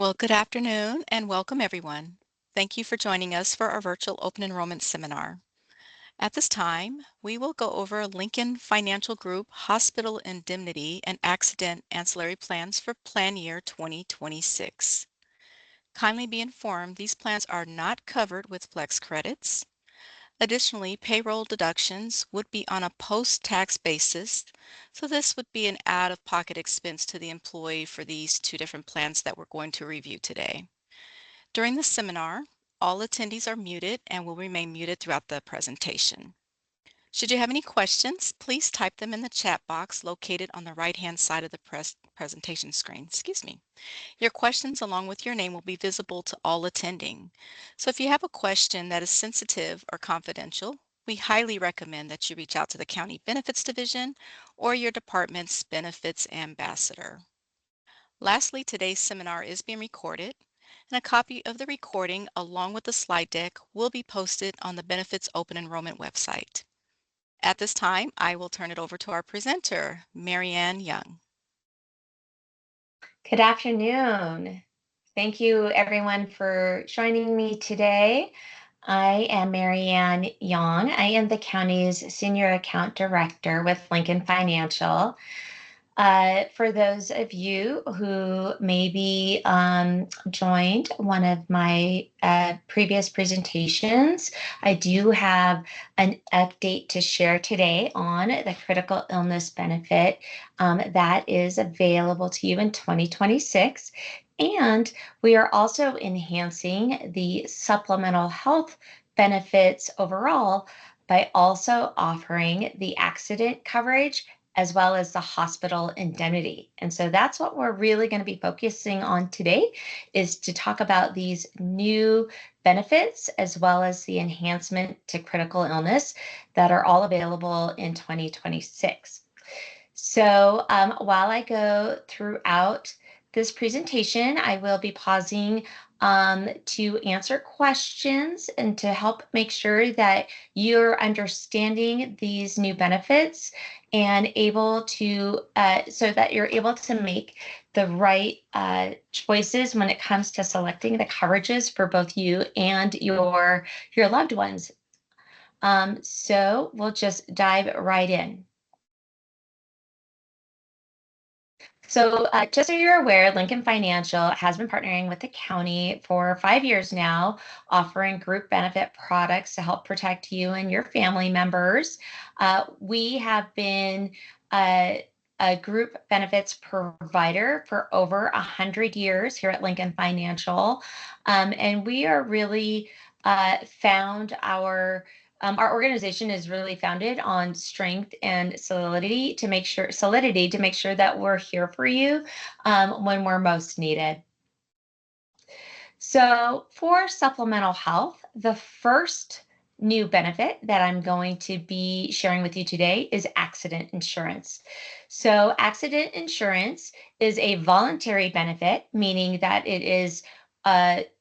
Well, good afternoon and welcome everyone. Thank you for joining us for our virtual open enrollment seminar. At this time, we will go over Lincoln Financial Group Hospital Indemnity and Accident Ancillary Plans for Plan Year 2026. Kindly be informed these plans are not covered with flex credits. Additionally, payroll deductions would be on a post-tax basis, so this would be an out-of-pocket expense to the employee for these two different plans that we're going to review today. During the seminar, all attendees are muted and will remain muted throughout the presentation. Should you have any questions, please type them in the chat box located on the right-hand side of the presentation screen. Your questions along with your name will be visible to all attending. So if you have a question that is sensitive or confidential, we highly recommend that you reach out to the County Benefits Division or your department's benefits ambassador. Lastly, today's seminar is being recorded, and a copy of the recording along with the slide deck will be posted on the Benefits Open Enrollment website. At this time, I will turn it over to our presenter, Marianne Young. Good afternoon. Thank you everyone for joining me today. I am Marianne Young. I am the county's Senior Account Director with Lincoln Financial. For those of you who maybe joined one of my previous presentations, I do have an update to share today on the critical illness benefit that is available to you in 2026. And we are also enhancing the supplemental health benefits overall by also offering the accident coverage as well as the hospital indemnity. And so that's what we're really going to be focusing on today, is to talk about these new benefits as well as the enhancement to critical illness that are all available in 2026. So while I go throughout this presentation, I will be pausing to answer questions and to help make sure that you're understanding these new benefits and able to, so that you're able to make the right choices when it comes to selecting the coverages for both you and your loved ones. So we'll just dive right in. So just so you're aware, Lincoln Financial has been partnering with the county for 5 years now, offering group benefit products to help protect you and your family members. We have been a group benefits provider for over 100 years here at Lincoln Financial. And we are really found our organization is really founded on strength and solidity to make sure that we're here for you when we're most needed. So for supplemental health, the first new benefit that I'm going to be sharing with you today is accident insurance. So accident insurance is a voluntary benefit, meaning that it is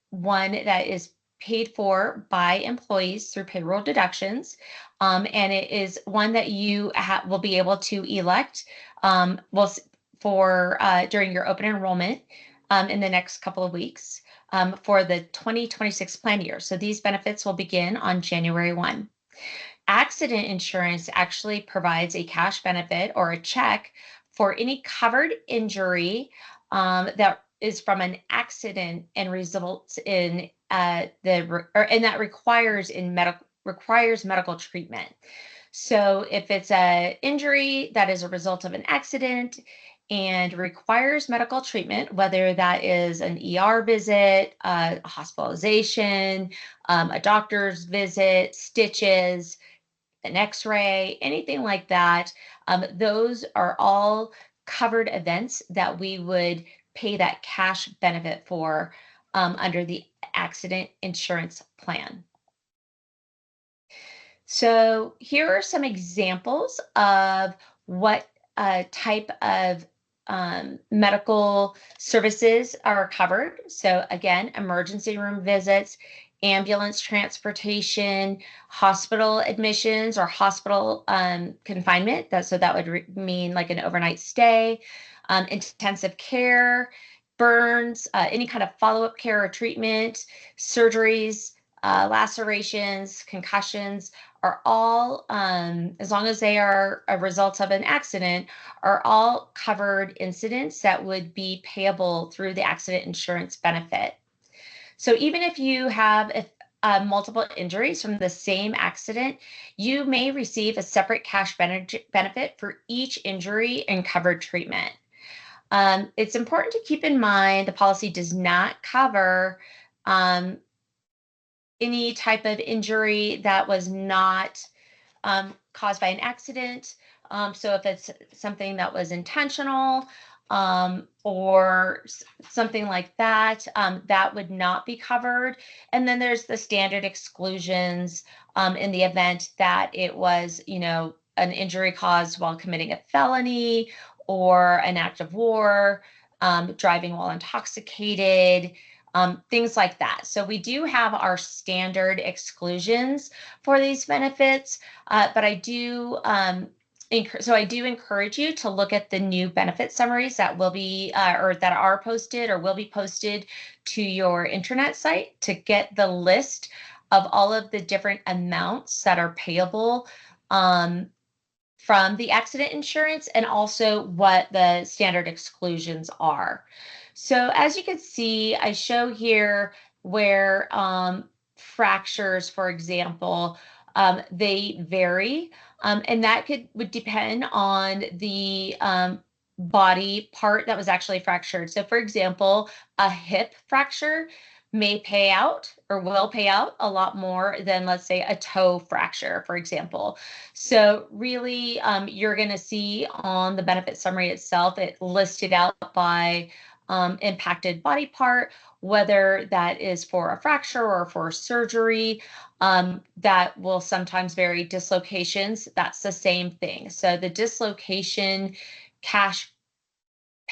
one that is paid for by employees through payroll deductions. And it is one that you will be able to elect during your open enrollment in the next couple of weeks for the 2026 plan year. So these benefits will begin on January 1. Accident insurance actually provides a cash benefit or a check for any covered injury that is from an accident and results in and that requires medical treatment. So if it's an injury that is a result of an accident and requires medical treatment, whether that is an ER visit, a hospitalization, a doctor's visit, stitches, an x-ray, anything like that, those are all covered events that we would pay that cash benefit for under the accident insurance plan. So here are some examples of what type of medical services are covered. So again, emergency room visits, ambulance transportation, hospital admissions or hospital confinement. So that would mean like an overnight stay, intensive care, burns, any kind of follow-up care or treatment, surgeries, lacerations, concussions are all, as long as they are a result of an accident, are all covered incidents that would be payable through the accident insurance benefit. So even if you have multiple injuries from the same accident, you may receive a separate cash benefit for each injury and covered treatment. It's important to keep in mind the policy does not cover any type of injury that was not caused by an accident. So if it's something that was intentional or something like that, that would not be covered. And then there's the standard exclusions in the event that it was, an injury caused while committing a felony or an act of war, driving while intoxicated, things like that. So we do have our standard exclusions for these benefits, but I do encourage you to look at the new benefit summaries that will be or that are posted or will be posted to your internet site to get the list of all of the different amounts that are payable from the accident insurance and also what the standard exclusions are. So as you can see, I show here where fractures, for example, they vary, and that would depend on the body part that was actually fractured. So for example, a hip fracture may pay out or will pay out a lot more than, let's say, a toe fracture, for example. So really, you're going to see on the benefit summary itself, it listed out by impacted body part, whether that is for a fracture or for surgery. That will sometimes vary. Dislocations, that's the same thing. So the dislocation cash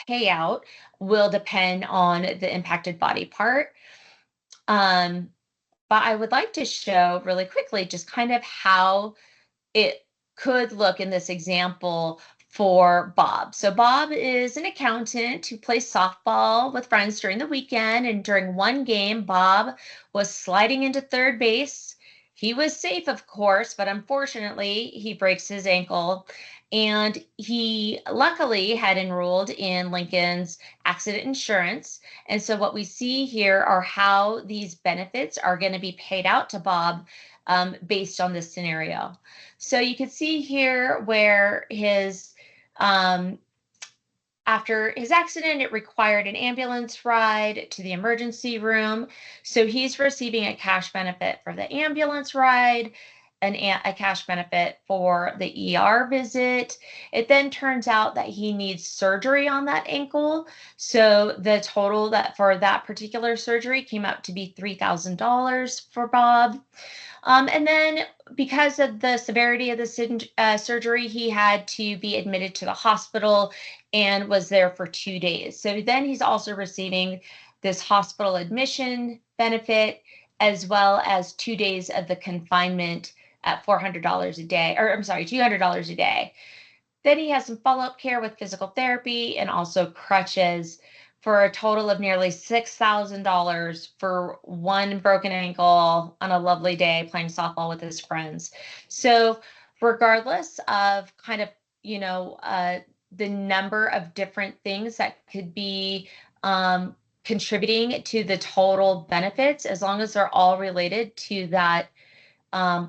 payout will depend on the impacted body part. But I would like to show really quickly just kind of how it could look in this example for Bob. So Bob is an accountant who plays softball with friends during the weekend. And during one game, Bob was sliding into third base. He was safe, of course, but unfortunately, he breaks his ankle. And he luckily had enrolled in Lincoln's accident insurance. And so what we see here are how these benefits are going to be paid out to Bob based on this scenario. So you can see here where his after his accident, it required an ambulance ride to the emergency room. So he's receiving a cash benefit for the ambulance ride, a cash benefit for the ER visit. It then turns out that he needs surgery on that ankle. So the total that for that particular surgery came out to be $3,000 for Bob. And then because of the severity of the surgery, he had to be admitted to the hospital and was there for 2 days. So then he's also receiving this hospital admission benefit as well as 2 days of the confinement at $400 a day, or I'm sorry, $200 a day. Then he has some follow-up care with physical therapy and also crutches for a total of nearly $6,000 for one broken ankle on a lovely day playing softball with his friends. So regardless of kind of, the number of different things that could be contributing to the total benefits, as long as they're all related to that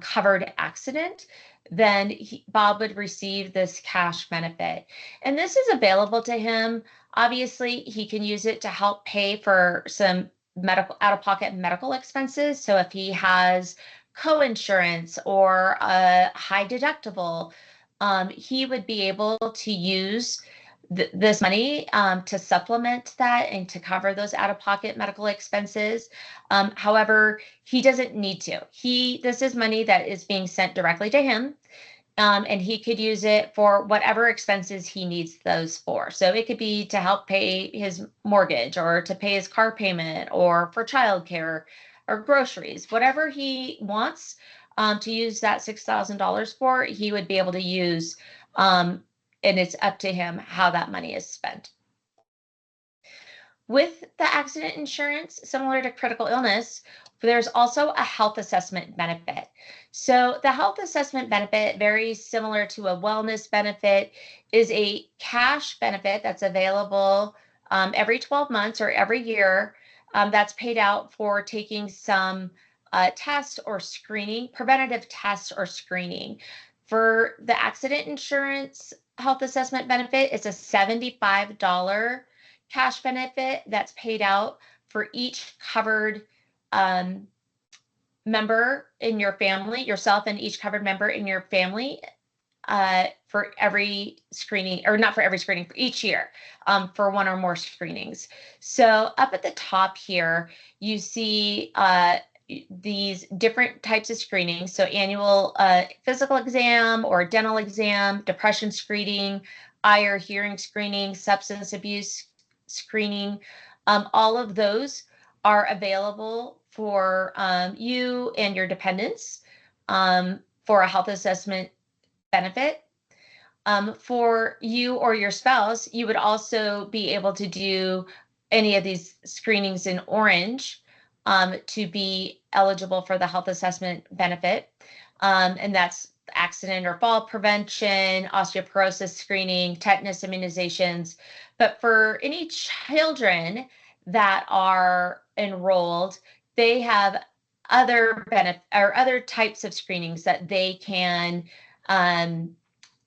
covered accident, then Bob would receive this cash benefit. And this is available to him. Obviously, he can use it to help pay for some out-of-pocket medical expenses. So if he has co-insurance or a high deductible, he would be able to use this money to supplement that and to cover those out-of-pocket medical expenses. However, he doesn't need to. This is money that is being sent directly to him, and he could use it for whatever expenses he needs those for. So it could be to help pay his mortgage or to pay his car payment or for childcare or groceries, whatever he wants to use that $6,000 for, he would be able to use. And it's up to him how that money is spent. With the accident insurance, similar to critical illness, there's also a health assessment benefit. So the health assessment benefit, very similar to a wellness benefit, is a cash benefit that's available every 12 months or every year, that's paid out for taking some test or screening, preventative tests or screening. For the accident insurance health assessment benefit, it's a $75 cash benefit that's paid out for each covered member in your family, yourself and each covered member in your family, for every screening, or not for every screening, for each year, for one or more screenings. So up at the top here, you see these different types of screenings. So annual physical exam or dental exam, depression screening, eye or hearing screening, substance abuse screening. All of those are available for you and your dependents for a health assessment benefit. For you or your spouse, you would also be able to do any of these screenings in orange to be eligible for the health assessment benefit. And that's accident or fall prevention, osteoporosis screening, tetanus immunizations. But for any children that are enrolled, they have other benefit or other types of screenings um,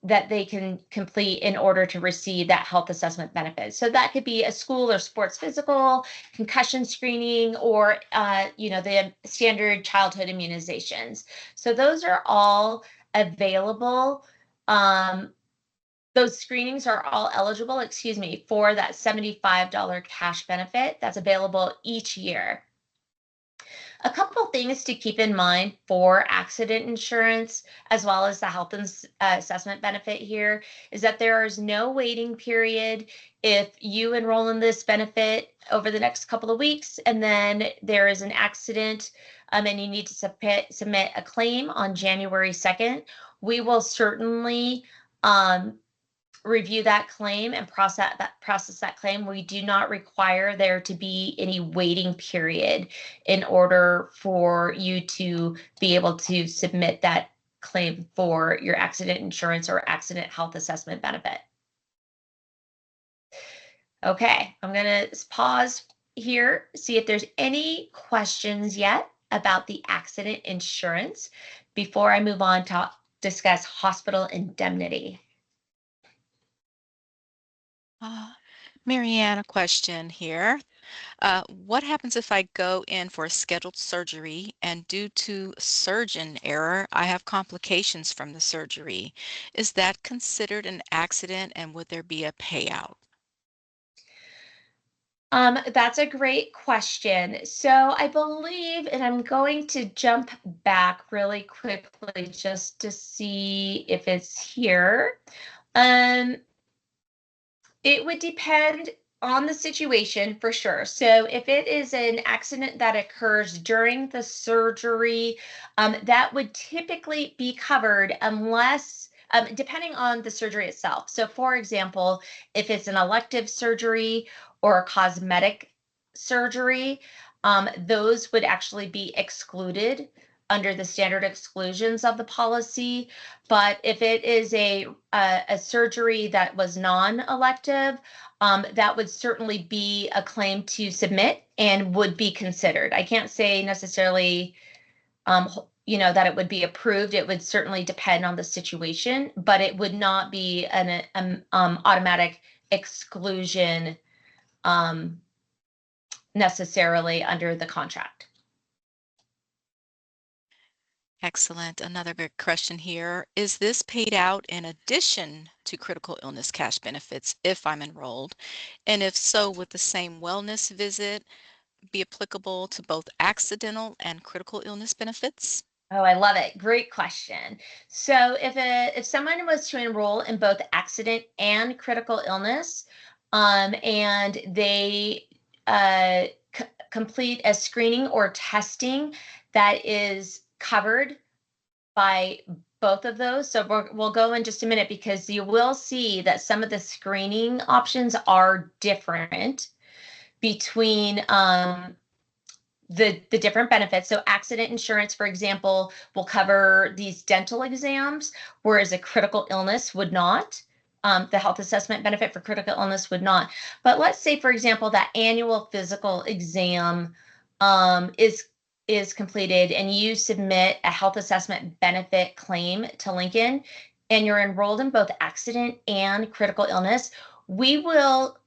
that they can complete in order to receive that health assessment benefit. So that could be a school or sports physical, concussion screening, or the standard childhood immunizations. So those are all available. Those screenings are all eligible, for that $75 cash benefit that's available each year. A couple things to keep in mind for accident insurance, as well as the health assessment benefit here, is that there is no waiting period. If you enroll in this benefit over the next couple of weeks, and then there is an accident, and you need to submit a claim on January 2nd, we will certainly review that claim and process that claim. We do not require there to be any waiting period in order for you to be able to submit that claim for your accident insurance or accident health assessment benefit. Okay, I'm going to pause here, see if there's any questions yet about the accident insurance before I move on to discuss hospital indemnity. Marianne, a question here. What happens if I go in for a scheduled surgery and due to surgeon error, I have complications from the surgery? Is that considered an accident and would there be a payout? That's a great question. So I believe, and I'm going to jump back really quickly just to see if it's here. Um, it would depend on the situation for sure. So if it is an accident that occurs during the surgery, that would typically be covered unless, depending on the surgery itself. So for example, if it's an elective surgery or a cosmetic surgery, those would actually be excluded under the standard exclusions of the policy. But if it is a surgery that was non-elective, that would certainly be a claim to submit and would be considered. I can't say necessarily, that it would be approved. It would certainly depend on the situation, but it would not be an automatic exclusion necessarily under the contract. Excellent. Another good question here. Is this paid out in addition to critical illness cash benefits if I'm enrolled? And if so, would the same wellness visit be applicable to both accidental and critical illness benefits? Oh, I love it. Great question. So if someone was to enroll in both accident and critical illness, and they complete a screening or testing that is covered by both of those. So we'll go in just a minute because you will see that some of the screening options are different. between the different benefits. So accident insurance, for example, will cover these dental exams, whereas a critical illness would not. The health assessment benefit for critical illness would not. But let's say, for example, that annual physical exam is completed and you submit a health assessment benefit claim to Lincoln, and you're enrolled in both accident and critical illness. We will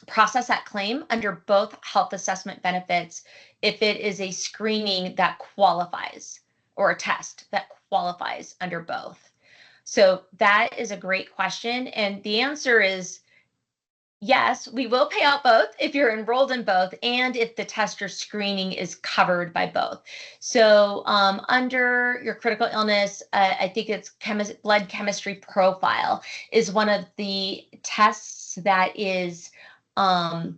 process that claim under both health assessment benefits if it is a screening that qualifies or a test that qualifies under both. So that is a great question. And the answer is yes, we will pay out both if you're enrolled in both and if the test or screening is covered by both. So under your critical illness, I think it's blood chemistry profile is one of the tests that is um,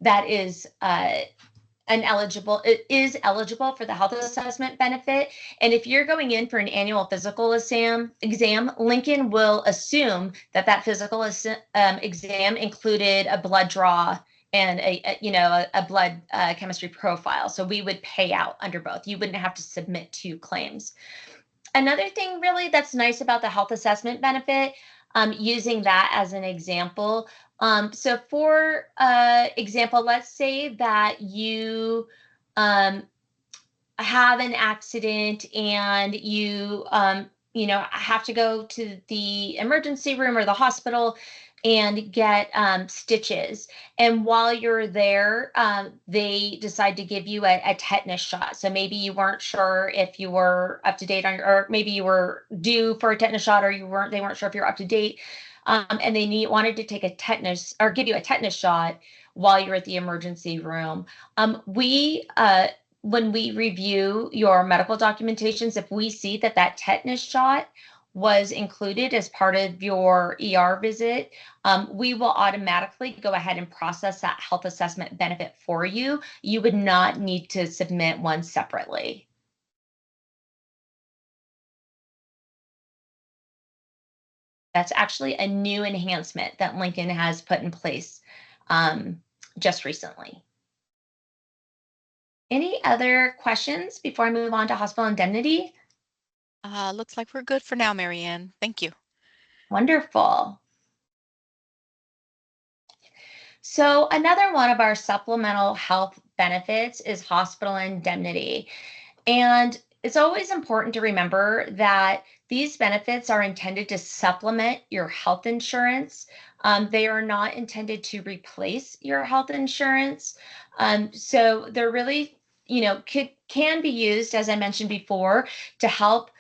it is eligible for the health assessment benefit. And if you're going in for an annual physical exam, Lincoln will assume that physical exam included a blood draw and a blood chemistry profile. So we would pay out under both. You wouldn't have to submit two claims. Another thing really that's nice about the health assessment benefit, using that as an example. So for example, let's say that you have an accident and have to go to the emergency room or the hospital and get stitches. And while you're there, they decide to give you a tetanus shot. So maybe you weren't sure if you were up to date or maybe you were due for a tetanus shot, or they weren't sure if you're up to date. And they wanted to take a tetanus or give you a tetanus shot while you're at the emergency room. When we review your medical documentations, if we see that tetanus shot was included as part of your ER visit, we will automatically go ahead and process that health assessment benefit for you. You would not need to submit one separately. That's actually a new enhancement that Lincoln has put in place just recently. Any other questions before I move on to hospital indemnity? Looks like we're good for now, Marianne. Thank you. Wonderful. So another one of our supplemental health benefits is hospital indemnity. And it's always important to remember that these benefits are intended to supplement your health insurance. They are not intended to replace your health insurance. So they're really, can be used, as I mentioned before, to help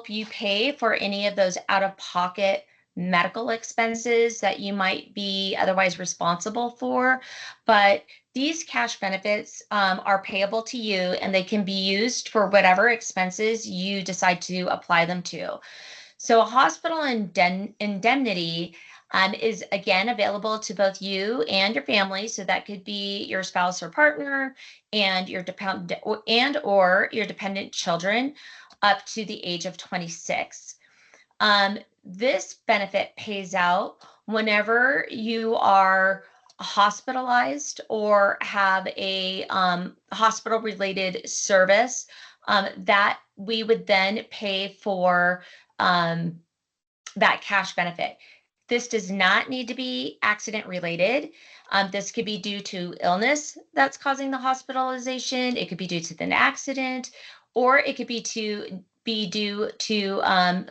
you pay for any of those out-of-pocket medical expenses that you might be otherwise responsible for. But these cash benefits are payable to you, and they can be used for whatever expenses you decide to apply them to. So a hospital indemnity is again available to both you and your family. So that could be your spouse or partner and your or your dependent children up to the age of 26. This benefit pays out whenever you are hospitalized or have a hospital-related service, that we would then pay for that cash benefit. This does not need to be accident related. This could be due to illness that's causing the hospitalization. It could be due to an accident, or it could be due to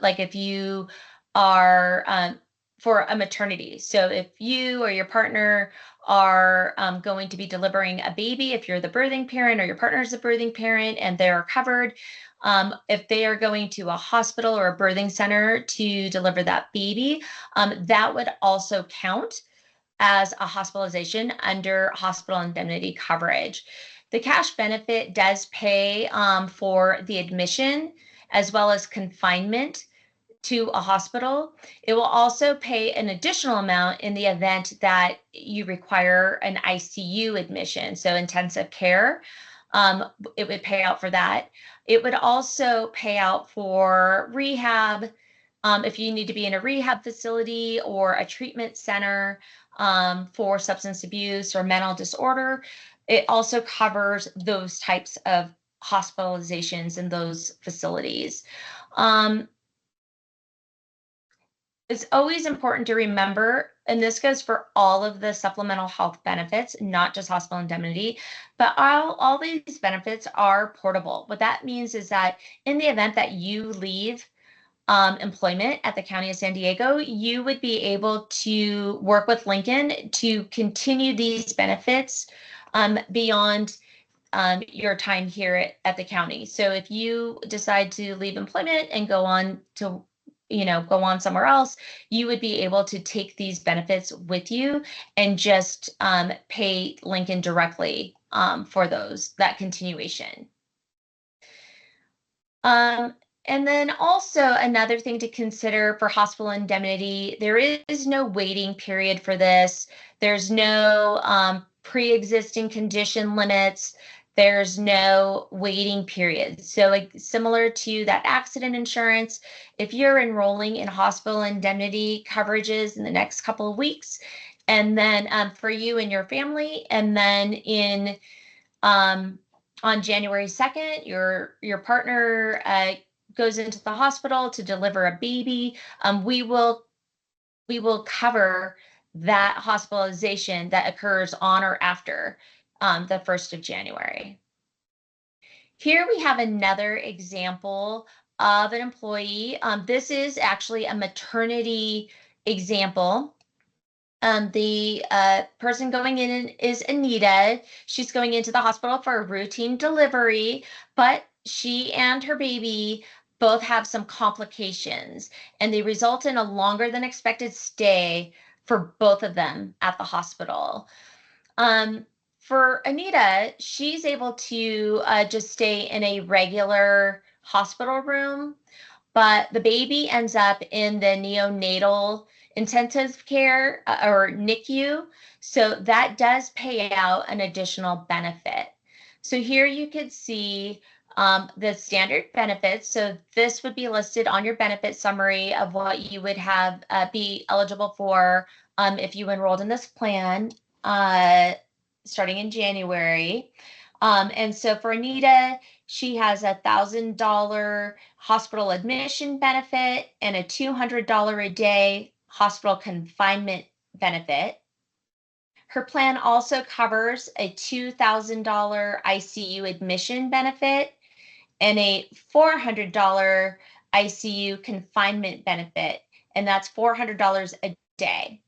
like if you are for a maternity. So if you or your partner are going to be delivering a baby, if you're the birthing parent or your partner is the birthing parent and they're covered, if they are going to a hospital or a birthing center to deliver that baby, that would also count as a hospitalization under hospital indemnity coverage. The cash benefit does pay for the admission as well as confinement to a hospital. It will also pay an additional amount in the event that you require an ICU admission, so intensive care. It would pay out for that. It would also pay out for rehab, if you need to be in a rehab facility or a treatment center for substance abuse or mental disorder, it also covers those types of hospitalizations in those facilities. Um, it's always important to remember, and this goes for all of the supplemental health benefits, not just hospital indemnity, but all these benefits are portable. What that means is that in the event that you leave employment at the County of San Diego, you would be able to work with Lincoln to continue these benefits beyond your time here at the county. So if you decide to leave employment and go on to go on somewhere else, you would be able to take these benefits with you and just pay Lincoln directly for that continuation. Um, and then also another thing to consider for hospital indemnity, there is no waiting period for this. There's no pre-existing condition limits. There's no waiting period. So like similar to that accident insurance, if you're enrolling in hospital indemnity coverages in the next couple of weeks, and then for you and your family, and then in um, on January 2nd, your partner goes into the hospital to deliver a baby. We will cover that hospitalization that occurs on or after the 1st of January. Here we have another example of an employee. This is actually a maternity example. The person going in is Anita. She's going into the hospital for a routine delivery, but she and her baby both have some complications, and they result in a longer than expected stay for both of them at the hospital. Um, for Anita, she's able to just stay in a regular hospital room, but the baby ends up in the neonatal intensive care or NICU. So that does pay out an additional benefit. So here you could see the standard benefits. So this would be listed on your benefit summary of what you would have be eligible for if you enrolled in this plan starting in January. And so for Anita, she has $1,000 hospital admission benefit and a $200 a day hospital confinement benefit. Her plan also covers a $2,000 ICU admission benefit and a $400 ICU confinement benefit, and that's $400 a day.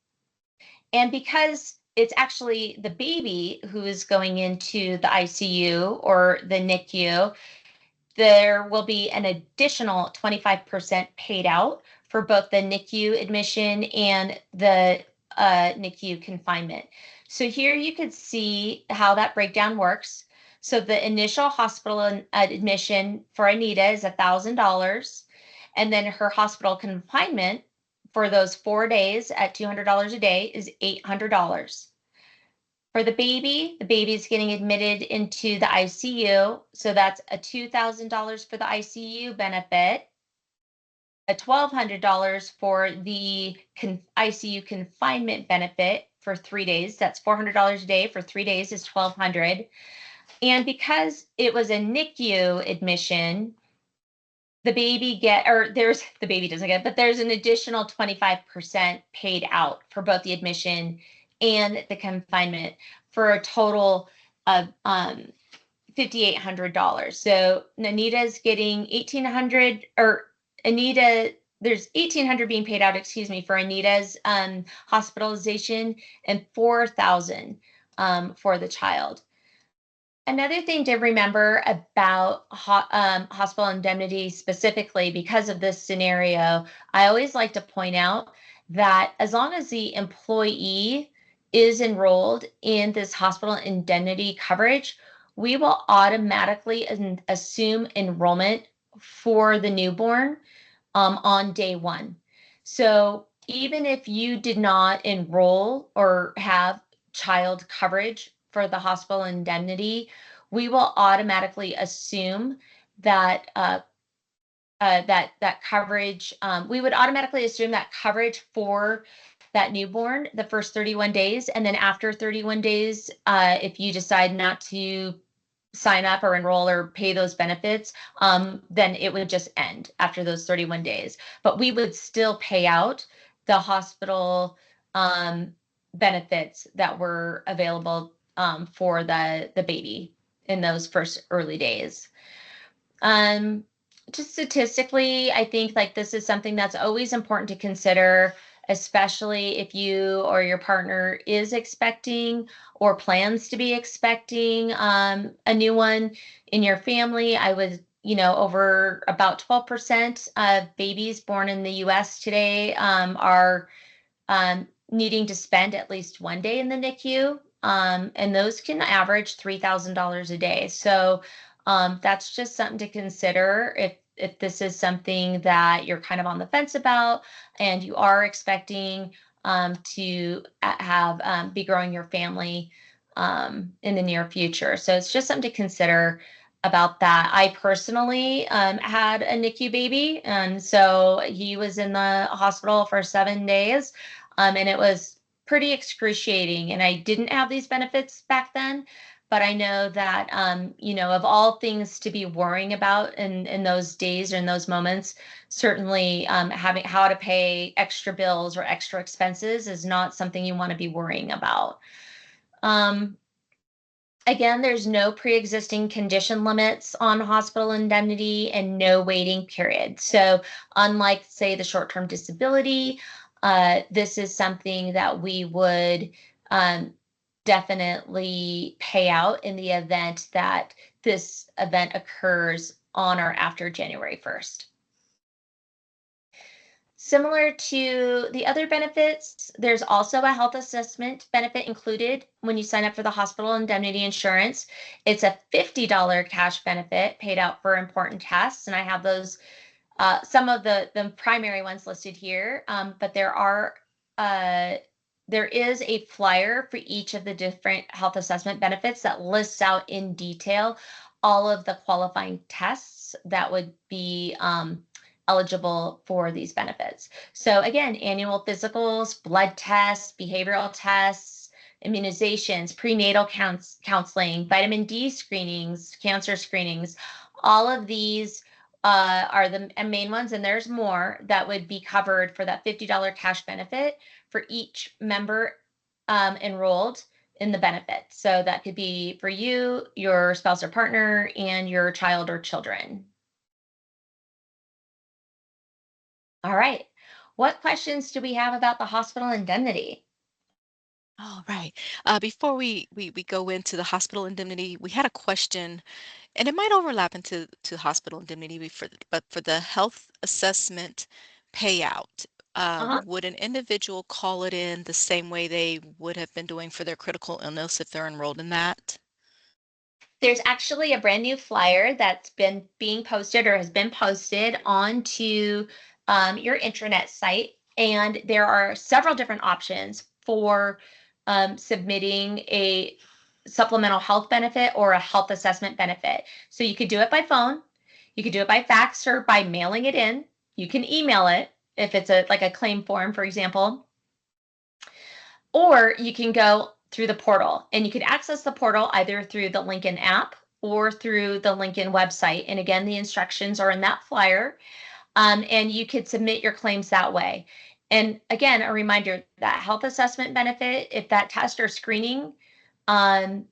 And because it's actually the baby who is going into the ICU or the NICU, there will be an additional 25% paid out for both the NICU admission and the NICU confinement. So here you could see how that breakdown works. So the initial hospital admission for Anita is $1,000, and then her hospital confinement for those 4 days at $200 a day is $800. For the baby is getting admitted into the ICU. So that's a $2,000 for the ICU benefit, a $1,200 for the ICU confinement benefit for 3 days. That's $400 a day for 3 days is $1,200. And because it was a NICU admission, the baby doesn't get, but there's an additional 25% paid out for both the admission and the confinement for a total of $5,800. So Anita's getting 1,800, or Anita, there's 1,800 being paid out, excuse me, for Anita's hospitalization and 4,000 for the child. Another thing to remember about hospital indemnity specifically because of this scenario, I always like to point out that as long as the employee is enrolled in this hospital indemnity coverage, we will automatically assume enrollment for the newborn on day one. So even if you did not enroll or have child coverage for the hospital indemnity, we will automatically assume that that coverage. We would automatically assume that coverage for that newborn the first 31 days, and then after 31 days, if you decide not to sign up or enroll or pay those benefits, then it would just end after those 31 days. But we would still pay out the hospital benefits that were available for the baby in those first early days. Um, just statistically, I think like this is something that's always important to consider, especially if you or your partner is expecting or plans to be expecting a new one in your family. I would, over about 12% of babies born in the US today are needing to spend at least 1 day in the NICU. And those can average $3,000 a day. So that's just something to consider if this is something that you're kind of on the fence about and you are expecting to have be growing your family in the near future. So it's just something to consider about that. I personally had a NICU baby, and so he was in the hospital for 7 days, and it was pretty excruciating. And I didn't have these benefits back then, but I know that of all things to be worrying about in those days or in those moments, certainly having how to pay extra bills or extra expenses is not something you want to be worrying about. Um, Again, there's no pre-existing condition limits on hospital indemnity and no waiting period. So unlike, say, the short-term disability, this is something that we would definitely pay out in the event that this event occurs on or after January 1st. Similar to the other benefits, there's also a health assessment benefit included when you sign up for the hospital indemnity insurance. It's a $50 cash benefit paid out for important tests, and I have those some of the primary ones listed here, but there is a flyer for each of the different health assessment benefits that lists out in detail all of the qualifying tests that would be eligible for these benefits. So again, annual physicals, blood tests, behavioral tests, immunizations, prenatal counseling, vitamin D screenings, cancer screenings, all of these are the main ones, and there's more that would be covered for that $50 cash benefit for each member enrolled in the benefit. So that could be for you, your spouse or partner, and your child or children. All right. What questions do we have about the hospital indemnity? All right. Before we go into the hospital indemnity, we had a question, and it might overlap into hospital indemnity, but for the health assessment payout, Uh-huh. would an individual call it in the same way they would have been doing for their critical illness if they're enrolled in that? There's actually a brand new flyer that's been being posted or has been posted onto your intranet site. And there are several different options for submitting a supplemental health benefit or a health assessment benefit. So you could do it by phone, you could do it by fax or by mailing it in. You can email it if it's like a claim form, for example, or you can go through the portal, and you can access the portal either through the Lincoln app or through the Lincoln website. And again, the instructions are in that flyer, and you could submit your claims that way. And again, a reminder that health assessment benefit, if that test or screening um,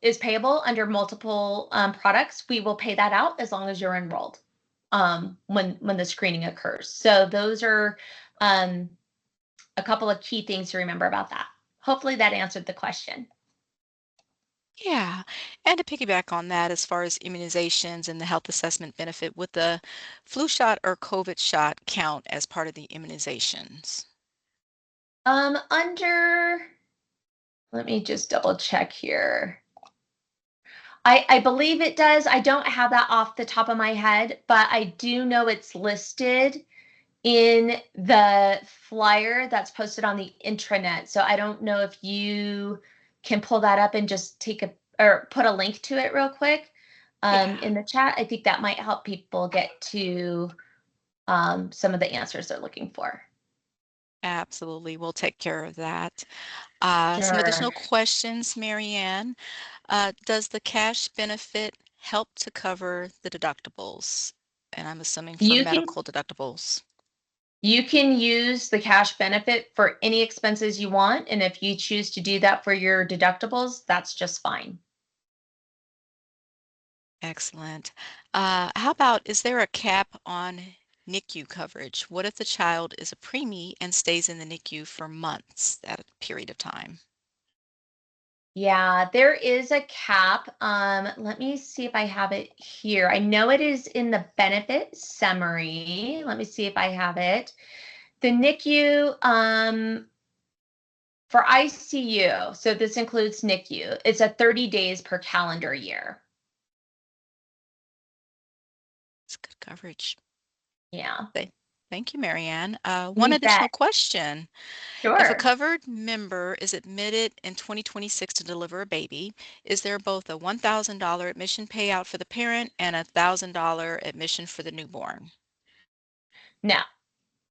is payable under multiple products, we will pay that out as long as you're enrolled when the screening occurs. So those are um, a couple of key things to remember about that. Hopefully that answered the question. Yeah. And to piggyback on that, as far as immunizations and the health assessment benefit, would the flu shot or COVID shot count as part of the immunizations? Let me just double check here. I believe it does. I don't have that off the top of my head, but I do know it's listed in the flyer that's posted on the intranet. So I don't know if you can pull that up and just take or put a link to it real quick. Yeah, in the chat. I think that might help people get to some of the answers they're looking for. absolutely. We'll take care of that. Some Sure. additional questions, Marianne. Does the cash benefit help to cover the deductibles? And I'm assuming for You can medical deductibles. you can use the cash benefit for any expenses you want, and if you choose to do that for your deductibles, that's just fine. Excellent. How about, is there a cap on NICU coverage? What if the child is a preemie and stays in the NICU for months at a period of time? Yeah, there is a cap. Let me see if I have it here. I know it is in the benefit summary. Let me see if I have it. The NICU, for ICU, so this includes NICU, it's a 30 days per calendar year. It's good coverage. Yeah, Th- Thank you, Marianne. One you additional bet. question. If a Sure. covered member is admitted in 2026 to deliver a baby, is there both a $1,000 admission payout for the parent and a $1,000 admission for the newborn? No,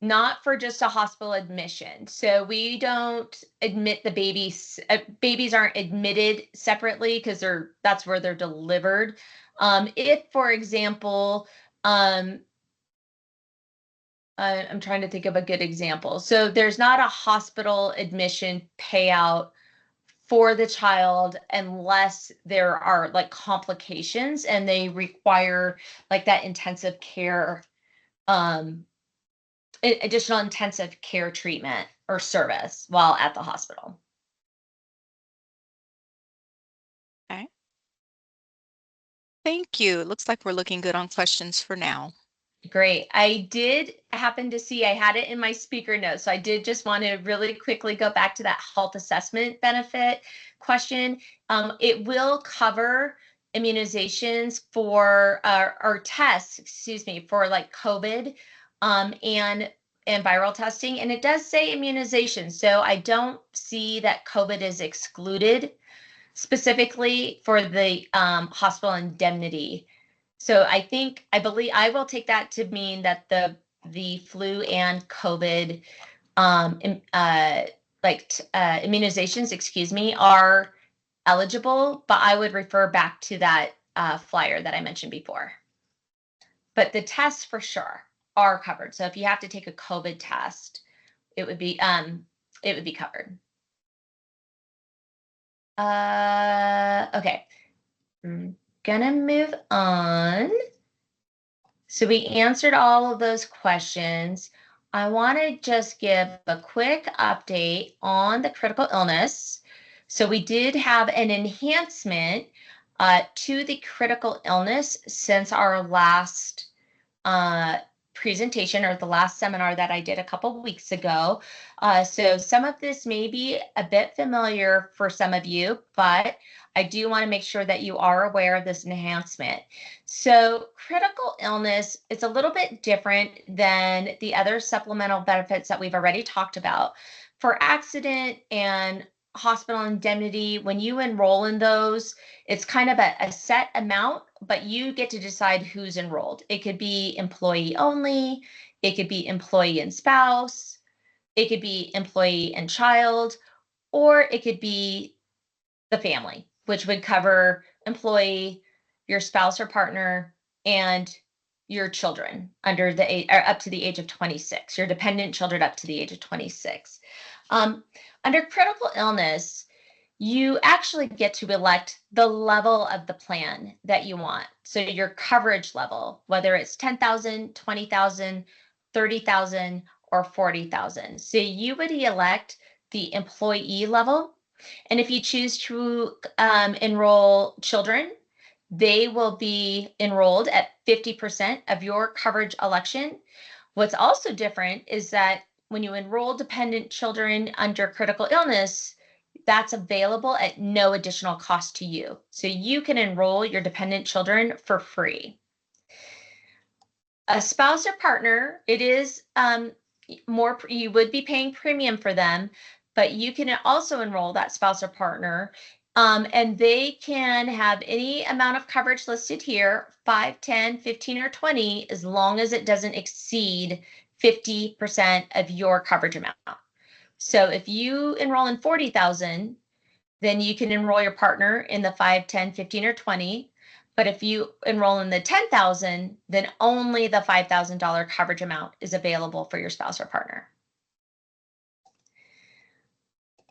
not for just a hospital admission. So we don't admit the babies. Babies aren't admitted separately because that's where they're delivered. If, for example, um, I'm trying to think of a good example. So there's not a hospital admission payout for the child unless there are like complications and they require like that intensive care, um, additional intensive care treatment or service while at the hospital. Okay. Thank you. It looks like we're looking good on questions for now. Great. I did happen to see, I had it in my speaker notes. So I did just want to really quickly go back to that health assessment benefit question. It will cover immunizations for or tests, excuse me, for like COVID and viral testing. And it does say immunization. So I don't see that COVID is excluded specifically for the hospital indemnity. So I believe I will take that to mean that the flu and COVID immunizations, excuse me, are eligible, but I would refer back to that flyer that I mentioned before. But the tests for sure are covered. So if you have to take a COVID test, it would be covered. Okay. I'm gonna move on. So we answered all of those questions. I want to just give a quick update on the critical illness. So we did have an enhancement to the critical illness since our last uh, presentation or the last seminar that I did a couple weeks ago. So some of this may be a bit familiar for some of you, but I do want to make sure that you are aware of this enhancement. So critical illness is a little bit different than the other supplemental benefits that we've already talked about. For accident and hospital indemnity, when you enroll in those, it's kind of a set amount, but you get to decide who's enrolled. It could be employee only, it could be employee and spouse, it could be employee and child, or it could be the family, which would cover employee, your spouse or partner, and your children under the age or up to the age of 26, your dependent children up to the age of 26. Under critical illness, you actually get to elect the level of the plan that you want. So your coverage level, whether it's 10,000, 20,000, 30,000, or 40,000. So you would elect the employee level. And if you choose to enroll children, they will be enrolled at 50% of your coverage election. What's also different is that when you enroll dependent children under critical illness, that's available at no additional cost to you. So you can enroll your dependent children for free. A spouse or partner, it is more, you would be paying premium for them, but you can also enroll that spouse or partner And they can have any amount of coverage listed here, 5, 10, 15, or 20, as long as it doesn't exceed 50% of your coverage amount. So if you enroll in 40,000, then you can enroll your partner in the 5, 10, 15, or 20. But if you enroll in the 10,000, then only the $5,000 coverage amount is available for your spouse or partner.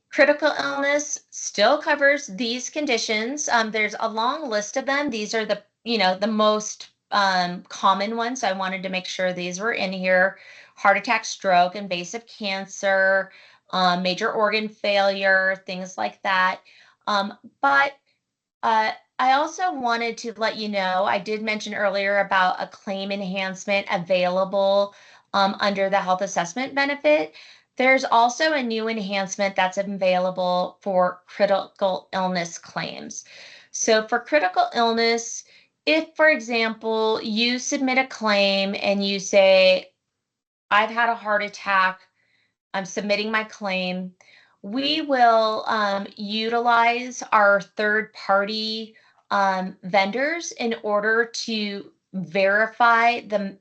Critical illness still covers these conditions. There's a long list of them. These are the most common ones. So I wanted to make sure these were in here. Heart attack, stroke, invasive cancer, major organ failure, things like that. But I also wanted to let you know, I did mention earlier about a claim enhancement available under the health assessment benefit. There's also a new enhancement that's available for critical illness claims. So for critical illness, if, for example, you submit a claim and you say, I've had a heart attack, I'm submitting my claim, we will utilize our third party vendors in order to verify the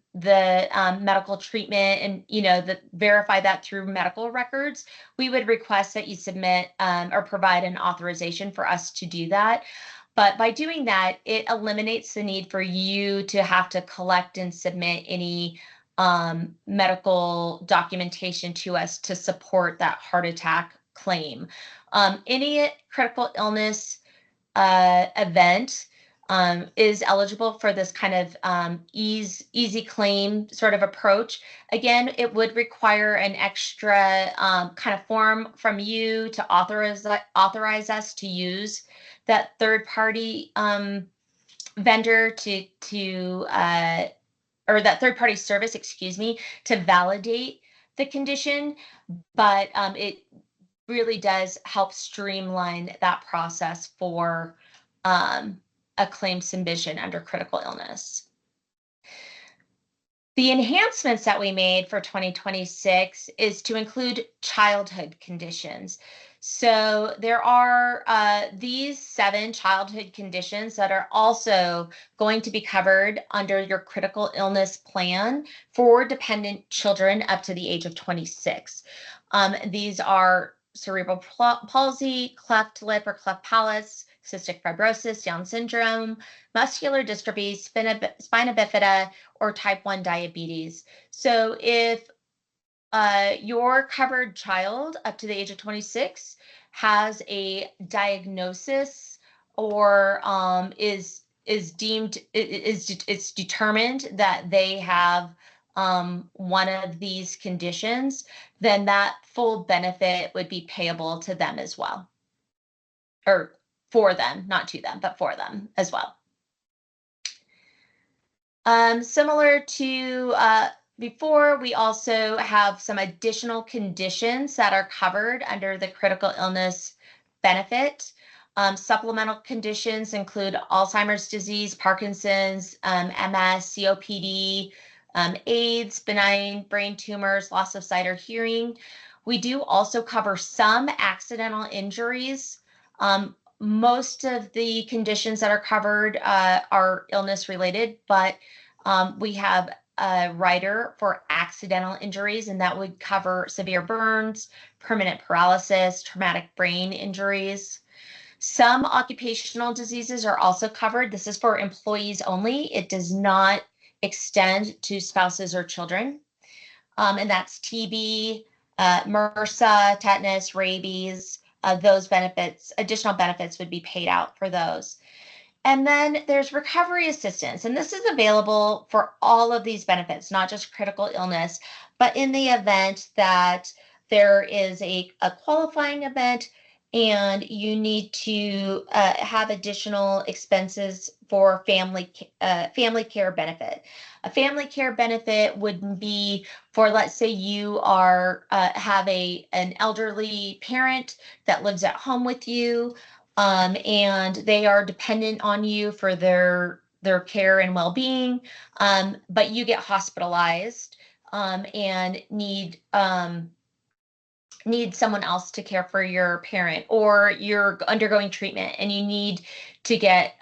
medical treatment and verify that through medical records. We would request that you submit or provide an authorization for us to do that. But by doing that, it eliminates the need for you to have to collect and submit any medical documentation to us to support that heart attack claim. Any critical illness event is eligible for this kind of easy claim sort of approach. Again, it would require an extra kind of form from you to authorize us to use that third party vendor or that third party service, excuse me, to validate the condition. But it really does help streamline that process for a claim submission under critical illness. The enhancements that we made for 2026 is to include childhood conditions. So there are these 7 childhood conditions that are also going to be covered under your critical illness plan for dependent children up to the age of 26. These are cerebral palsy, cleft lip or cleft palate, cystic fibrosis, Down syndrome, muscular dystrophy, spina bifida, or type 1 diabetes. So if your covered child up to the age of 26 has a diagnosis or is deemed it's determined that they have one of these conditions, then that full benefit would be payable to them as well, or for them, not to them, but for them as well. Similar to before, we also have some additional conditions that are covered under the critical illness benefit. Supplemental conditions include Alzheimer's disease, Parkinson's, MS, COPD, AIDS, benign brain tumors, loss of sight or hearing. We do also cover some accidental injuries. Most of the conditions that are covered are illness related, but we have a rider for accidental injuries, and that would cover severe burns, permanent paralysis, traumatic brain injuries. Some occupational diseases are also covered. This is for employees only. It does not extend to spouses or children. And that's TB, MRSA, tetanus, rabies. Those benefits, additional benefits would be paid out for those. And then there's recovery assistance, and this is available for all of these benefits, not just critical illness, but in the event that there is a qualifying event and you need to have additional expenses for family care benefit. A family care benefit would be for, let's say you are have an elderly parent that lives at home with you, and they are dependent on you for their care and well-being, but you get hospitalized and need need someone else to care for your parent, or you're undergoing treatment and you need to get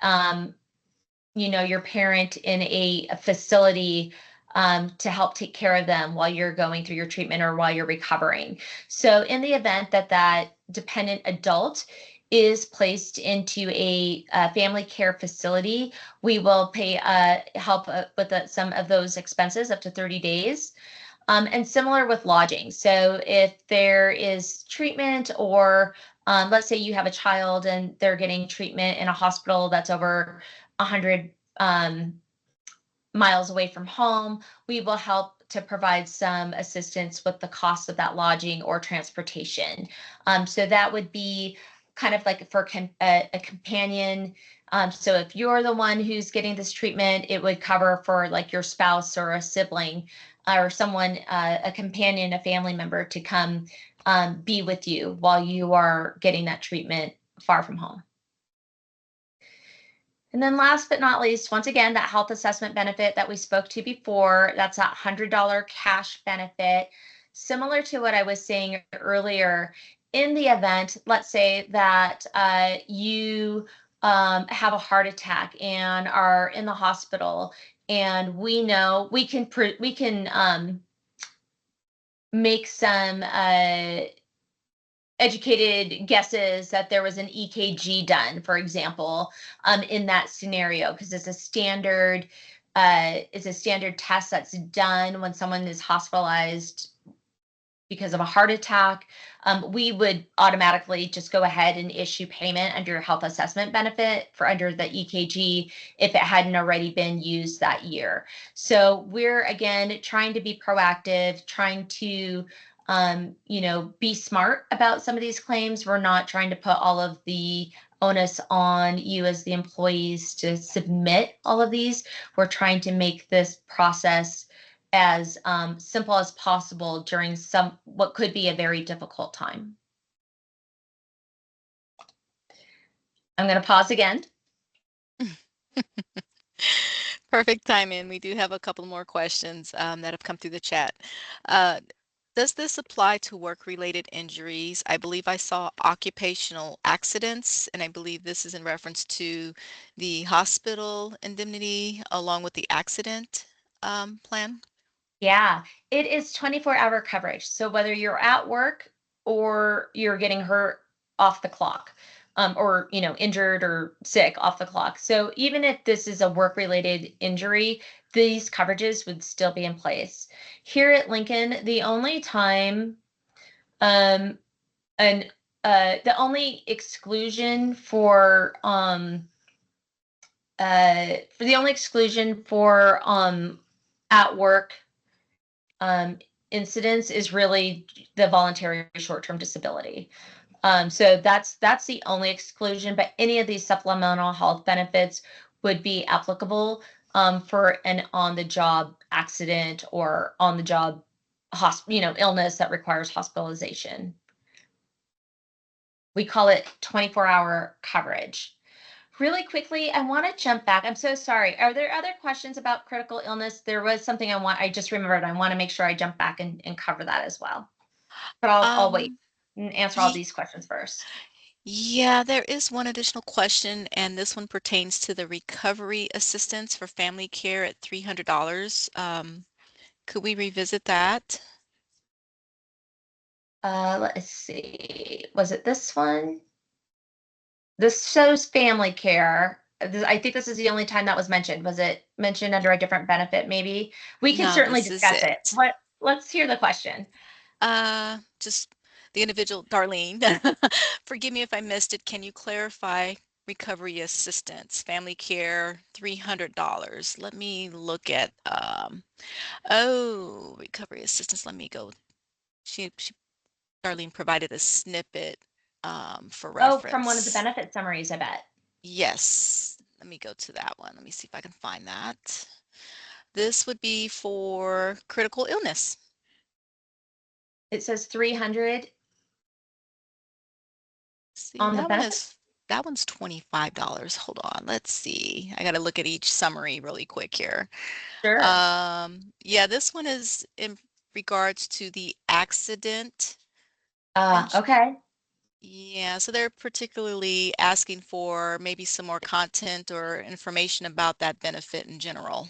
your parent in a facility to help take care of them while you're going through your treatment or while you're recovering. So in the event that that dependent adult is placed into a family care facility, we will pay help with some of those expenses up to 30 days. And similar with lodging. So if there is treatment, or let's say you have a child and they're getting treatment in a hospital that's over 100 miles away from home, we will help to provide some assistance with the cost of that lodging or transportation. So that would be kind of like for a companion. So if you're the one who's getting this treatment, it would cover for like your spouse or a sibling or someone, a companion, a family member to come be with you while you are getting that treatment far from home. And then last but not least, once again, that health assessment benefit that we spoke to before, that's that $100 cash benefit. Similar to what I was saying earlier, in the event, let's say that you have a heart attack and are in the hospital, and we know we can make some educated guesses that there was an EKG done, for example, in that scenario, because it's a standard test that's done when someone is hospitalized because of a heart attack. We would automatically just go ahead and issue payment under your health assessment benefit for under the EKG if it hadn't already been used that year. So we're again trying to be proactive, trying to be smart about some of these claims. We're not trying to put all of the onus on you as the employees to submit all of these. We're trying to make this process as simple as possible during what could be a very difficult time. I'm going to pause again. Perfect timing. We do have a couple more questions that have come through the chat. Uh, does this apply to work-related injuries? I believe I saw occupational accidents, and I believe this is in reference to the hospital indemnity along with the accident plan. Yeah, it is 24-hour coverage. So whether you're at work or you're getting hurt off the clock, or injured or sick off the clock. So even if this is a work-related injury, these coverages would still be in place. Here at Lincoln, the only time um, and the only exclusion for the only exclusion for at work um, incidents is really the voluntary short-term disability. So that's the only exclusion, but any of these supplemental health benefits would be applicable for an on-the-job accident or on-the-job illness that requires hospitalization. We call it 24-hour coverage. Really quickly, I want to jump back. I'm so sorry. Are there other questions about critical illness? There was something I just remembered. I want to make sure I jump back and cover that as well. But I'll wait Um, and answer all ye- these questions first. yeah, there is one additional question, and this one pertains to the recovery assistance for family care at $300. Could we revisit that? Let's see. Was it this one? This shows family care. I think this is the only time that was mentioned. Was it mentioned under a different benefit, maybe? We can No, certainly this is discuss it. it. Let's hear the question. Just the individual, Darlene. Forgive me if I missed it. Can you clarify recovery assistance, family care, $300? Let me look at, oh, recovery assistance. Let me go. She Darlene provided a snippet for Oh, from one of the reference. benefit summaries, I bet. Yes, let me go to that one. Let me see if I can find that. This would be for critical illness. It says 300 See, on the benefit. that one's $25. Hold on, let's see. I got to look at each summary really quick here. Sure. Yeah, this one is in regards to the accident And Okay. yeah, so they're particularly asking for maybe some more content or information about that benefit in general.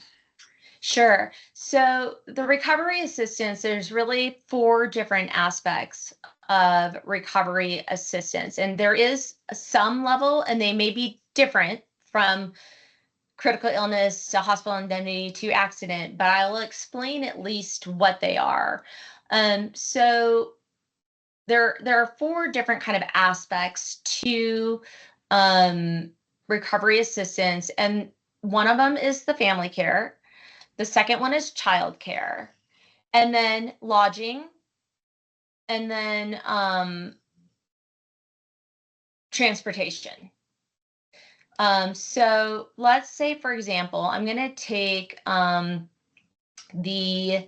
Sure. So the recovery assistance, there's really four different aspects of recovery assistance, and there is some level, and they may be different from critical illness to hospital indemnity to accident, but I'll explain at least what they are. So there are four different kind of aspects to um, recovery assistance, and one of them is the family care. The second one is childcare, and then lodging, and then transportation. So let's say, for example, I'm going to take the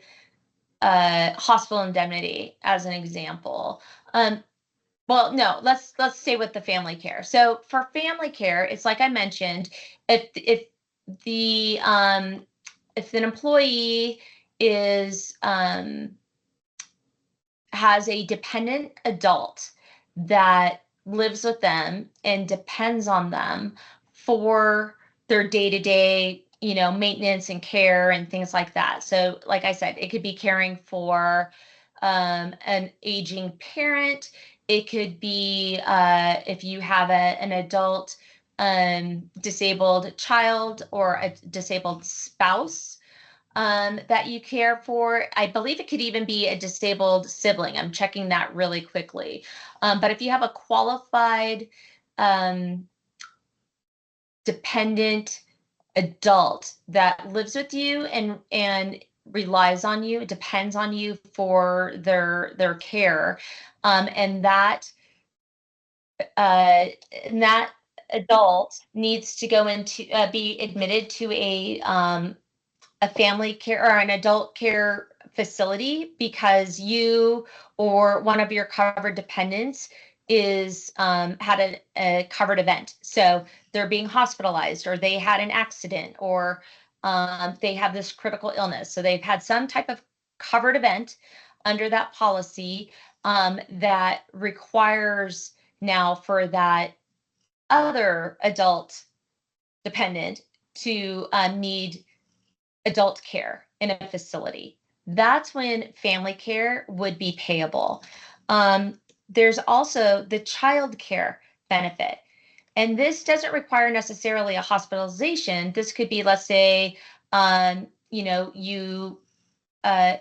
hospital indemnity as an example. Well, no, let's stay with the family care. So for family care, it's like I mentioned, if the if an employee is has a dependent adult that lives with them and depends on them for their day-to-day, maintenance and care and things like that. So, like I said, it could be caring for an aging parent. It could be if you have an adult disabled child or a disabled spouse that you care for. I believe it could even be a disabled sibling. I'm checking that really quickly. But if you have a qualified um, dependent adult that lives with you and relies on you, depends on you for their care, and uh, that adult needs to go into be admitted to a family care or an adult care facility because you or one of your covered dependents is had a covered event. So they're being hospitalized or they had an accident or they have this critical illness. So they've had some type of covered event under that policy that requires now for that other adult dependent to need adult care in a facility. That's when family care would be payable. There's also the child care benefit. And this doesn't require necessarily a hospitalization. This could be, let's say, you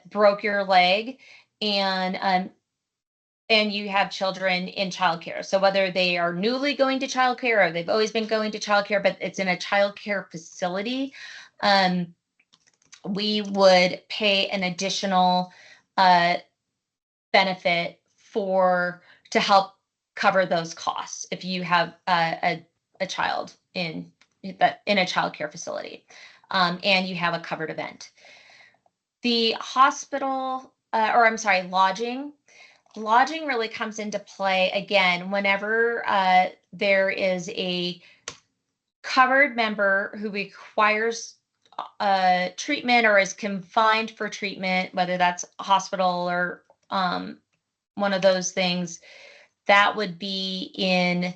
broke your leg and you have children in childcare. So whether they are newly going to childcare or they've always been going to childcare, but it's in a childcare facility, um, we would pay an additional uh, benefit for to help cover those costs if you have a child in a child care facility and you have a covered event. The hospital, or I'm sorry, lodging really comes into play again whenever there is a covered member who requires treatment or is confined for treatment, whether that's hospital or one of those things, that would be in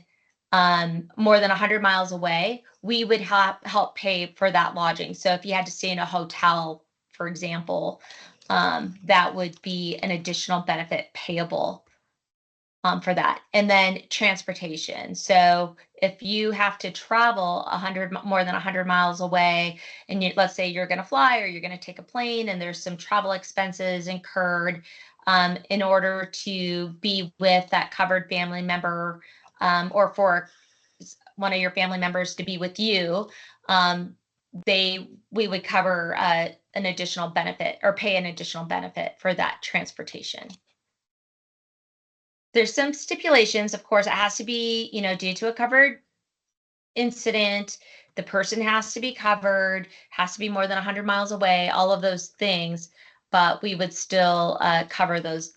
more than 100 miles away, we would help pay for that lodging. So if you had to stay in a hotel, for example, that would be an additional benefit payable for that. And then transportation. So if you have to travel more than 100 miles away, and let's say you're going to fly or you're going to take a plane, and there's some travel expenses incurred in order to be with that covered family member, or for one of your family members to be with you, we would cover an additional benefit or pay an additional benefit for that transportation. There's some stipulations, of course, it has to be, due to a covered incident, the person has to be covered, has to be more than 100 miles away, all of those things, but we would still cover those,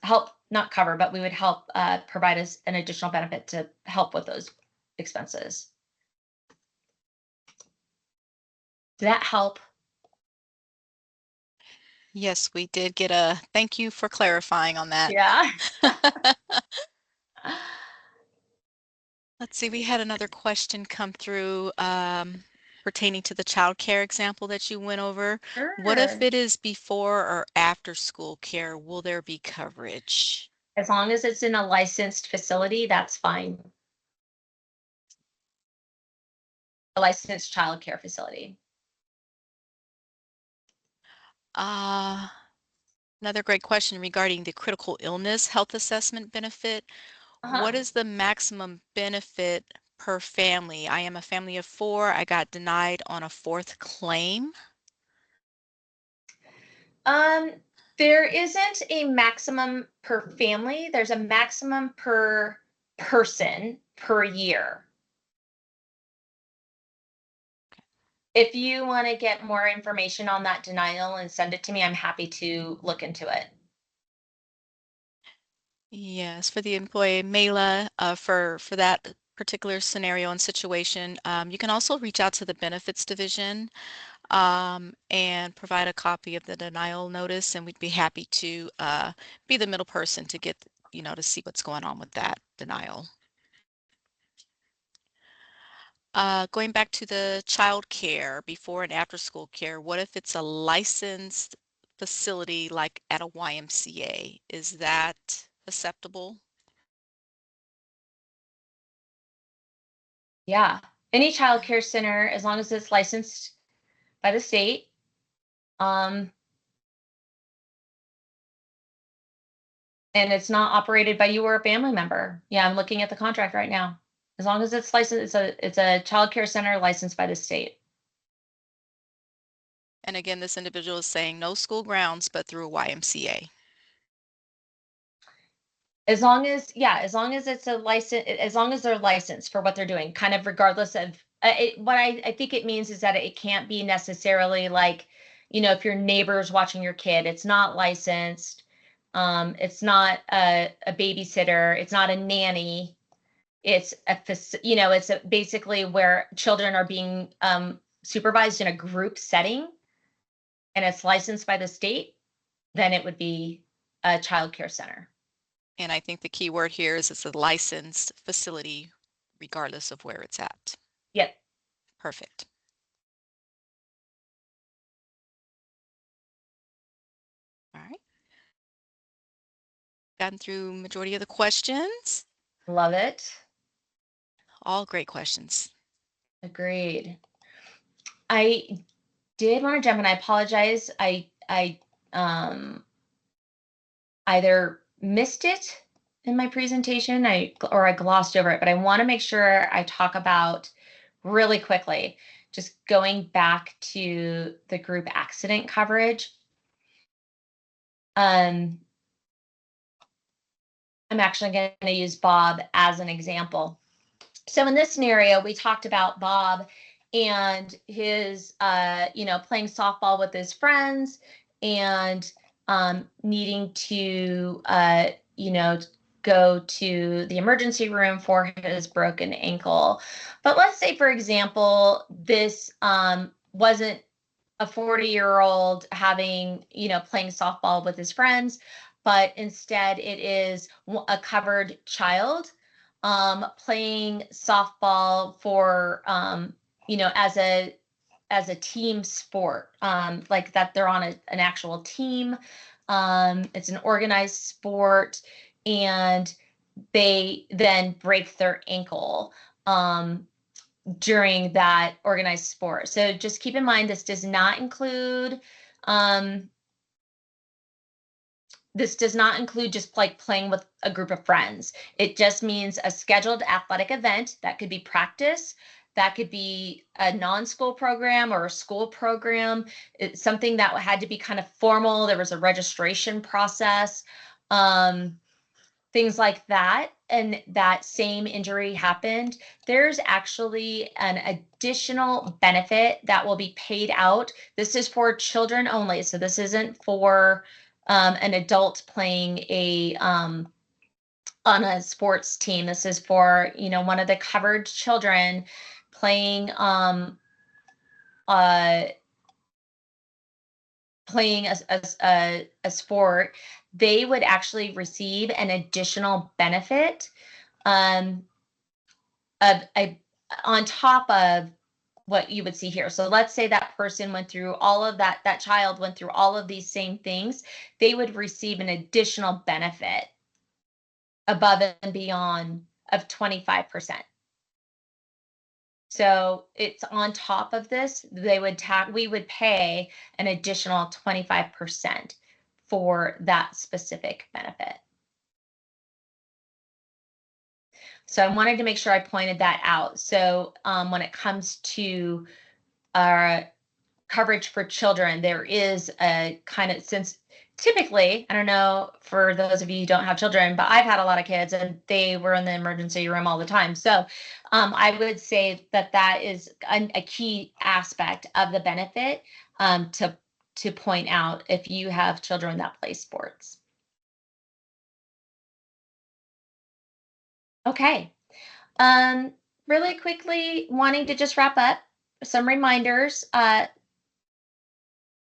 not cover, but we would help provide us an additional benefit to help with those expenses. Did that help? Yes, we did get a thank you for clarifying on that. Yeah. Let's see, we had another question come through pertaining to the child care example that you went over. What if Sure. it is before or after school care? Will there be coverage? As long as it's in a licensed facility, that's fine. A licensed childcare facility. Uh, Another great question regarding the critical illness health assessment benefit. What Uh-huh. is the maximum benefit per family? I am a family of four. I got denied on a fourth claim. Um, there isn't a maximum per family. There's a maximum per person per year. If you want to get more information on that denial and send it to me, I'm happy to look into it. Yes, for the employee Mela, for that particular scenario and situation, you can also reach out to the benefits division and provide a copy of the denial notice, and we'd be happy to be the middle person to get, to see what's going on with that denial. Going back to the child care before and after school care, what if it's a licensed facility like at a YMCA? Is that acceptable? Yeah. Any child care center, as long as it's licensed by the state, um, and it's not operated by you or a family member. Yeah, I'm looking at the contract right now. As long as it's licensed, it's a child care center licensed by the state. And again, this individual is saying no school grounds, but through a YMCA. As long as, yeah, as long as it's a license, as long as they're licensed for what they're doing, kind of regardless of what I think it means is that it can't be necessarily like, if your neighbor's watching your kid, it's not licensed. It's not a babysitter. It's not a nanny. It's it's basically where children are being supervised in a group setting and it's licensed by the state, then it would be a child care center. And I think the key word here is it's a licensed facility, regardless of where it's at. Yep. Perfect. All right. Gotten through majority of the questions. Love it. All great questions. Agreed. I did want to jump and I apologize. I either missed it in my presentation, or I glossed over it, but I want to make sure I talk about really quickly, just going back to the group accident coverage. Um, I'm actually going to use Bob as an example. So in this scenario, we talked about Bob and his, playing softball with his friends and needing to, go to the emergency room for his broken ankle. But let's say, for example, this wasn't a 40-year-old having, playing softball with his friends, but instead it is a covered child playing softball for, as a team sport, like that they're on an actual team. It's an organized sport, and they then break their ankle. During that organized sport. So just keep in mind, um, this does not include just like playing with a group of friends. It just means a scheduled athletic event that could be practice, that could be a non-school program or a school program. It's something that had to be kind of formal. There was a registration process. Things like that, and that same injury happened, there's actually an additional benefit that will be paid out. This is for children only, so this isn't for an adult playing on a sports team. This is for one of the covered children playing uh, playing a sport. They would actually receive an additional benefit. Um, on top of what you would see here. So let's say that person went through all of that child went through all of these same things, they would receive an additional benefit above and beyond of 25%. So it's on top of this, we would pay an additional 25% for that specific benefit. So I wanted to make sure I pointed that out. So when it comes to coverage for children, there is a kind of, since typically, I don't know for those of you who don't have children, but I've had a lot of kids and they were in the emergency room all the time. So I would say that that is a key aspect of the benefit to point out if you have children that play sports. Okay. Um, Really quickly, wanting to just wrap up some reminders. The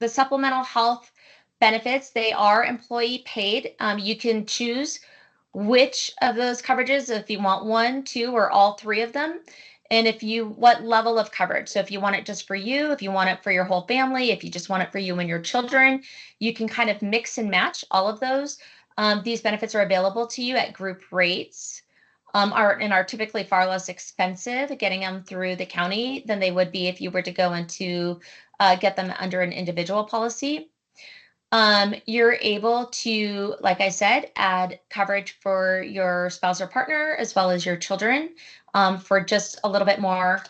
supplemental health benefits, they are employee paid. You can choose which of those coverages, if you want one, two, or all three of them. And what level of coverage. So if you want it just for you, if you want it for your whole family, if you just want it for you and your children, you can kind of mix and match all of those. These benefits are available to you at group rates. Are typically far less expensive getting them through the county than they would be if you were to go into get them under an individual policy. You're able to, like I said, add coverage for your spouse or partner as well as your children for just a little bit more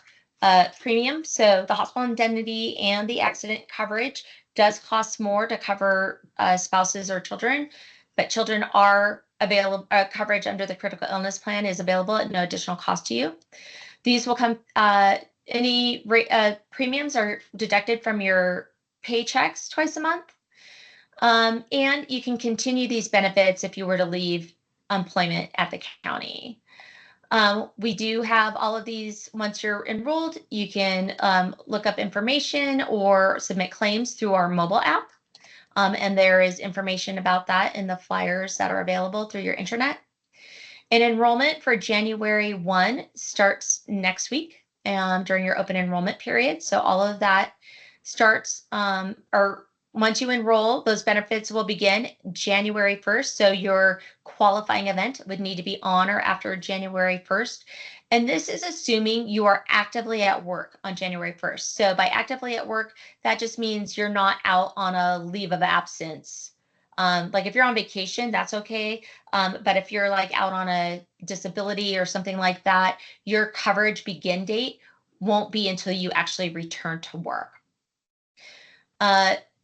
premium. So the hospital indemnity and the accident coverage does cost more to cover spouses or children, but children are available. Coverage under the critical illness plan is available at no additional cost to you. These will come. Any premiums are deducted from your paychecks twice a month. And you can continue these benefits if you were to leave employment at the county. We do have all of these. Once you're enrolled, you can look up information or submit claims through our mobile app. And there is information about that in the flyers that are available through your internet. And enrollment for January 1 starts next week during your open enrollment period. So all of that starts, or once you enroll, those benefits will begin January 1st. So your qualifying event would need to be on or after January 1st. And this is assuming you are actively at work on January 1st. So by actively at work, that just means you're not out on a leave of absence. Like if you're on vacation, that's okay. But if you're like out on a disability or something like that, your coverage begin date won't be until you actually return to work.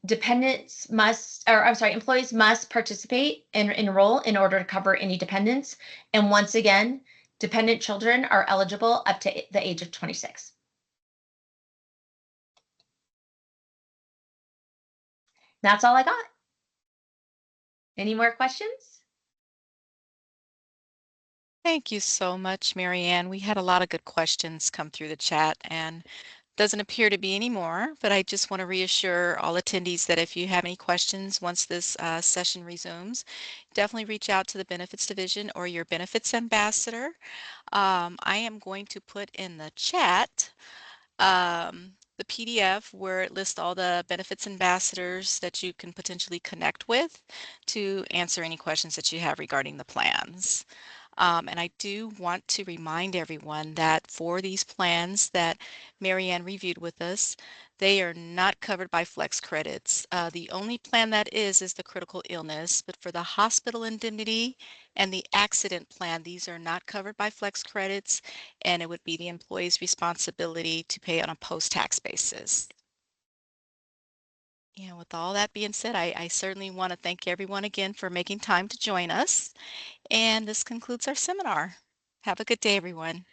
Dependents must, or I'm sorry, employees must participate and enroll in order to cover any dependents. And once again, dependent children are eligible up to the age of 26. That's all I got. Any more questions? Thank you so much, Marianne. We had a lot of good questions come through the chat, and doesn't appear to be any more, but I just want to reassure all attendees that if you have any questions once this session resumes, definitely reach out to the Benefits Division or your Benefits Ambassador. I am going to put in the chat the PDF where it lists all the benefits ambassadors that you can potentially connect with to answer any questions that you have regarding the plans. And I do want to remind everyone that for these plans that Marianne reviewed with us, they are not covered by flex credits. The only plan that is the critical illness, but for the hospital indemnity and the accident plan, these are not covered by flex credits, and it would be the employee's responsibility to pay on a post-tax basis. With all that being said, I certainly want to thank everyone again for making time to join us. And this concludes our seminar. Have a good day, everyone.